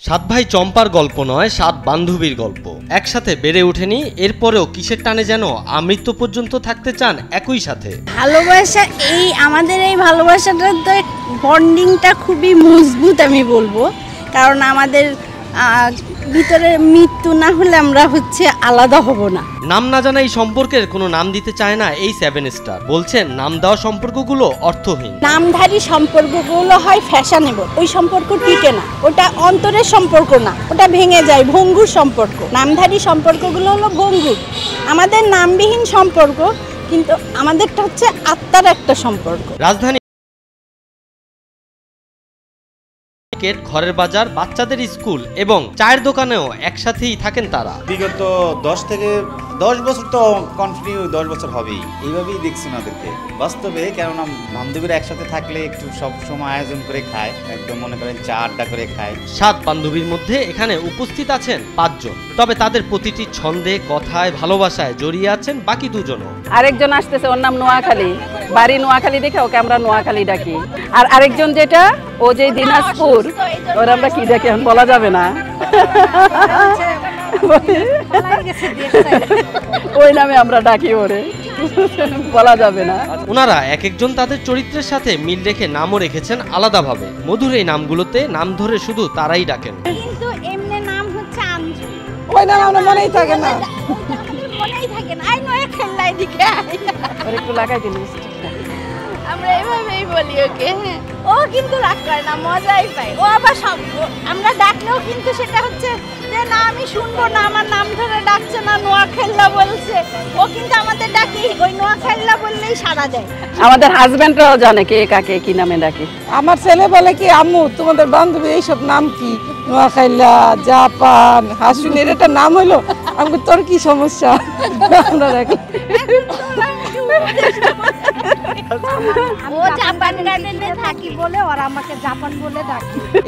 সাত ভাই চম্পার গল্প নয়, সাত বান্ধবীর গল্প। একসাথে বেড়ে ওঠেনি, এরপরেও কিসের টানে যেন আমৃত্যু পর্যন্ত থাকতে চান একই সাথে। ভালোবাসা, আমাদের এই ভালোবাসাটার তো বন্ডিংটা খুবই মজবুত আমি বলবো, কারণ আমাদের ভিতরে মৃত্যু না হলে আমরা আলাদা হব না। নাম না জানা এই সম্পর্কের কোনো নাম দিতে চায় না এই 7 স্টার। বলছেন নাম দেওয়া সম্পর্কগুলো অর্থহীন। নামধারী সম্পর্কগুলো হয় ফ্যাশনেবল, ওই সম্পর্ক টিকে না, ওটা অন্তরের সম্পর্ক না, ওটা ভেঙে যায়, ভঙ্গুর সম্পর্ক। নামধারী সম্পর্কগুলো হলো ভঙ্গুর। আমাদের নামবিহীন সম্পর্ক, কিন্তু আমাদেরটা আত্মার একটা সম্পর্ক। রাজধানী, ঘরের বাজার, বাচ্চাদের স্কুল এবং চায়ের দোকানেও একসাথেই থাকেন তারা। বিগত 10 বছর তো কন্টিনিউ 10 বছর হবেই, এইভাবেই দেখছি ওদেরকে বাস্তবে। কেননা বান্ধবীরা একসাথে থাকলে একটু সব সময় আয়োজন করে খায়, একদম মনে করেন চা আড্ডা করে খায়। 7 বান্ধবীর মধ্যে এখানে উপস্থিত আছেন 5 জন, তবে তাদের প্রতিটি ছন্দে, কথায়, ভালোবাসায় জড়িয়ে আছেন বাকি 2 জনও। আরেকজন আসতেছে, ওর নাম নোয়াখালী, বাড়ি নোয়াখালী, দেখে ওকে আমরা নোয়াখালী ডাকি। আর আরেকজন যেটা, ও যে দিনাজপুর, ওর আমরা কি ডাকি এখন বলা যাবে না, ওই নামে আমরা ডাকি, ওরে বলা যাবে না। ওনারা এক একজন তাদের চরিত্রের সাথে মিল রেখে নামও রেখেছেন আলাদাভাবে। মধুর এই নামগুলোতে নাম ধরে শুধু তারাই ডাকেন। কিন্তু এমনি নাম হচ্ছে আঞ্জু, ওই নাম আমরা মনেই থাকে না, মনেই থাকে না। আই নয় খেললাই দিকে আর একটু লাগাই দিন, আমরা এভাবেই বলি ওকে। ও কিন্তু রাগ করে না, মজাই পায় ও। আবার সব আমরা ডাকলেও কিন্তু সেটা যে না, আমি শুনবো না, আমার নাম ধরে ডাকছে না, নোয়াখাইল্লা বলছে, ও কিন্তু আমাদের ডাকি ওই নোয়াখাইল্লা বললেই সাড়া দেয়। আমাদের হাজবেন্ডরাও জানে কে কাকে কি নামে ডাকে। আমার ছেলে বলে কি, আম্মু তোমাদের বান্ধবী এইসব নাম কি, নোয়াখাইল্লা, জাপান, হাসুনের একটা নাম হইলো। আমি তোর কি সমস্যা, আমরা রাখি।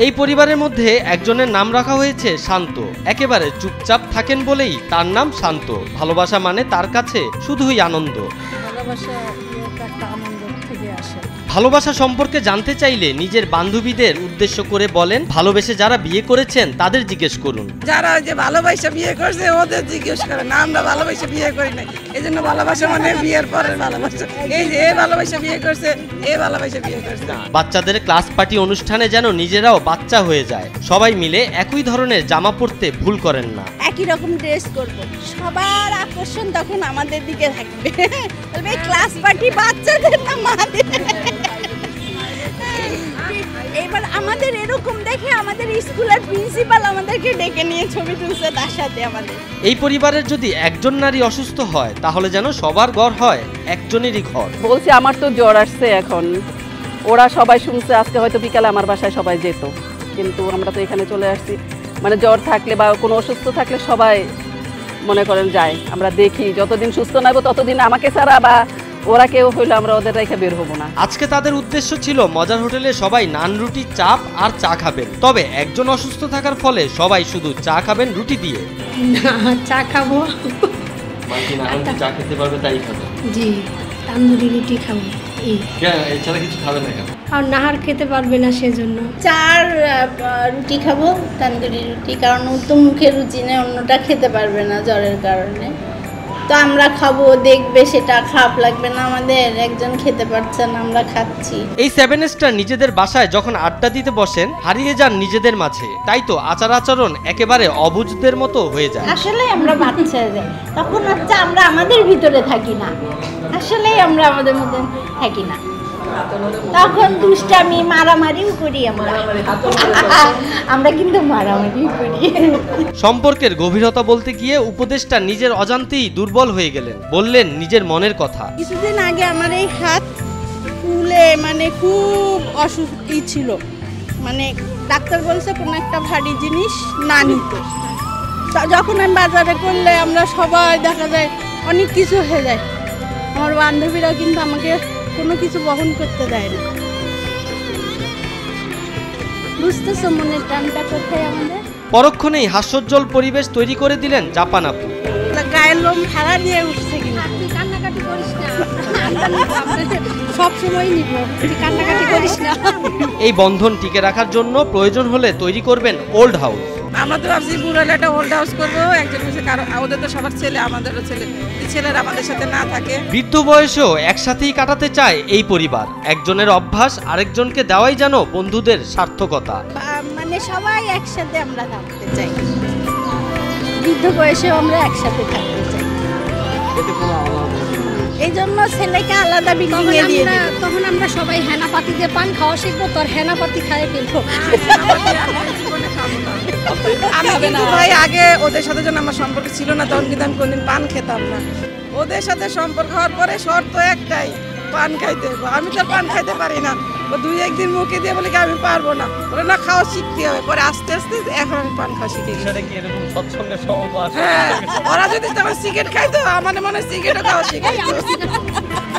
এই পরিবারের মধ্যে একজনের নাম রাখা হয়েছে শান্ত। একেবারে চুপচাপ থাকেন বলেই তার নাম শান্ত। ভালোবাসা মানে তার কাছে শুধুই আনন্দ। ভালোবাসা সম্পর্কে জানতে চাইলে নিজের বান্ধবীদের উদ্দেশ্য করে বলেন, ভালোবেসে যারা বিয়ে করেছেন তাদের জিজ্ঞেস করুন। যারা যে ভালোবাসা বিয়ে করছে ওদের জিজ্ঞেস করে না, আমরা ভালোবাসা বিয়ে করি না। এই জন্য ভালোবাসা মানে বিয়ের পরের ভালোবাসা। এই যে ভালোবাসা বিয়ে করছে, ভালোবাসা বিয়ে করছে। বাচ্চাদের ক্লাস পার্টি অনুষ্ঠানে যেন নিজেরাও বাচ্চা হয়ে যায়। সবাই মিলে একই ধরনের জামা পরতে ভুল করেন না। একই রকম ড্রেস করব, সবার আকর্ষণ তখন আমাদের দিকে থাকবে। বলবে ক্লাস পার্টি বাচ্চাদের না মাদের। এবার আমাদের এরকম দেখে আমাদের স্কুলের প্রিন্সিপাল আমাদেরকে ডেকে নিয়ে ছবি তুলছে তার সাথে আমাদের। এই পরিবারের যদি একজন নারী অসুস্থ হয় তাহলে যেন সবার ঘর হয় একজনেরই ঘর। বলছি আমার তো জ্বর আসছে এখন, ওরা সবাই শুনছে আজকে হয়তো বিকালে আমার বাসায় সবাই যেত, কিন্তু আমরা তো এখানে চলে আসছি। মানে জ্বর থাকলে বা কোনো অসুস্থ থাকলে সবাই মনে করেন যায়, আমরা দেখি যতদিন সুস্থ নাইব ততদিন আমাকে ছাড়া বা ওরা কেউ হইলে আমরা ওদের রেখে বের হবো না। আজকে তাদের উদ্দেশ্য ছিল মজার হোটেলে সবাই নান, রুটি, চাপ আর চা খাবেন। তবে একজন অসুস্থ থাকার ফলে সবাই শুধু চা খাবেন রুটি দিয়ে। চা খাবো, চা খেতে পারবে তাই খাবে। জি, তান্দুরি রুটি খাবো। এছাড়া কিছু খাবে না কেন? আর নাহার খেতে পারবে না, সেজন্য চার রুটি খাবো, তান্দুরি রুটি, কারণ ও তো মুখে রুচি নেই, অন্যটা খেতে পারবে না জ্বরের কারণে। তো আমরা খাবো, দেখবে, সেটা খারাপ লাগবে না আমাদের। একজন খেতে পারছে না, আমরা খাচ্ছি। এই 7 স্টার নিজেদের বাসায় যখন আড্ডা দিতে বসেন হারিয়ে যান নিজেদের মাঝে। তাই তো আচার আচরণ একেবারে অবুঝদের মতো হয়ে যায়। আসলে আমরা বাচ্চা যাই, তখন আমরা আমাদের ভিতরে থাকি না, আসলেই আমরা আমাদের মধ্যে থাকি না। তখন দুষ্টামি, মারামারিও করি আমরা কিন্তু মারামারিও করি। সম্পর্কের গভীরতা বলতে গিয়ে উপদেশটা নিজের অজান্তেই দুর্বল হয়ে গেলেন। বললেন নিজের মনের কথা। কিছুদিন আগে আমার এই হাত ফুলে খুব অসুস্থ ছিল, ডাক্তার বলছে কোনো একটা ভারী জিনিস না নিতে। যখন আমি বাজারে করলে আমরা সবাই দেখা যায় অনেক কিছু হয়ে যায়। আমার বান্ধবীরা কিন্তু আমাকে কোনো কিছু বহন করতে দেয় না। বুঝতেছো মনের টানটা কোথায় আমাদের? পরক্ষণেই হাস্যোজ্জ্বল পরিবেশ তৈরি করে দিলেন জাপান আপু। গায়ের লোম খাড়া দিয়ে উঠছে কিনা। কান্নাকাটি করিস না সব সময় নিব, তুই কান্নাকাটি করিস না। এই বন্ধন টিকে রাখার জন্য প্রয়োজন হলে তৈরি করবেন ওল্ড হাউস। আমরা তো ভাবছি বুড়ালে একটা ওল্ড হাউস করবো, একজন বসে, কারণ ওদের তো সবার ছেলে, আমাদেরও ছেলে, ছেলেরা আমাদের সাথে না থাকে। বৃদ্ধ বয়সেও একসাথেই কাটাতে চায় এই পরিবার। একজনের অভ্যাস আরেকজনকে দেওয়াই যেন বন্ধুদের সার্থকতা। মানে সবাই একসাথে আমরা থাকতে চাই, বৃদ্ধ বয়সেও আমরা একসাথে থাকতে চাই। এই জন্য ছেলেকে আলাদা বিল্ডিং এ দিয়ে দিই। তখন আমরা সবাই হেনাপাতি দিয়ে পান খাওয়া শিখবো, তোর হেনাপাতি খাইয়ে ফেলবো। আমি কিন্তু ভাই আগে ওদের সাথে যখন আমার সম্পর্ক ছিল না, তখন কিন্তু আমি কোনদিন পান খেতাম না। ওদের সাথে সম্পর্ক হওয়ার পরে শর্ত একটাই, পান খাইতে হবে। আমি তো পান খাইতে পারি না। ও দুই একদিন মুখে দিয়ে বলে কি আমি পারবো না, ওরা না খাওয়া শিখতে হবে। পরে আস্তে আস্তে এখন আমি পান খাওয়া শিখে গেছি। হ্যাঁ, ওরা যদি তোমার সিগারেট খাইতো, আমার মনে হয় সিগারেটও খাওয়া শিখে যেত।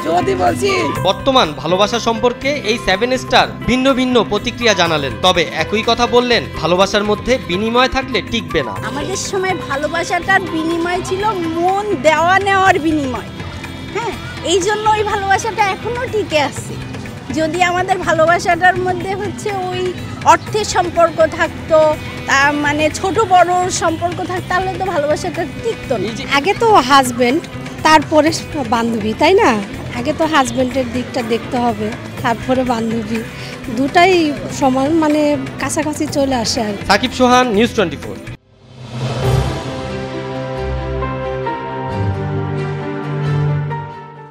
যদি বলছি বর্তমান ভালোবাসা সম্পর্কে এই 7 স্টার ভিন্ন ভিন্ন প্রতিক্রিয়া জানালেন। তবে একই কথা বললেন, ভালোবাসার মধ্যে বিনিময় থাকলে টিকবে না। আমাদের সময় ভালোবাসাটার বিনিময় ছিল মন দেওয়া নেওয়ার বিনিময়। হ্যাঁ, এই জন্য ওই ভালোবাসাটা এখনো টিকে আছে। যদি আমাদের ভালোবাসাটার মধ্যে হচ্ছে ওই অর্থের সম্পর্ক থাকতো, মানে ছোট বড় সম্পর্ক থাকতো, তাহলে তো ভালোবাসাটা টিকতো না। আগে তো হাজবেন্ড, তারপরে বান্ধবী, তাই না? আগে তো হাজবেন্ডের দিকটা দেখতে হবে, তারপরে বান্ধবী, দুটাই সমান, মানে কাছাকাছি চলে আসে আর। সাকিব সোহান, নিউজ 24।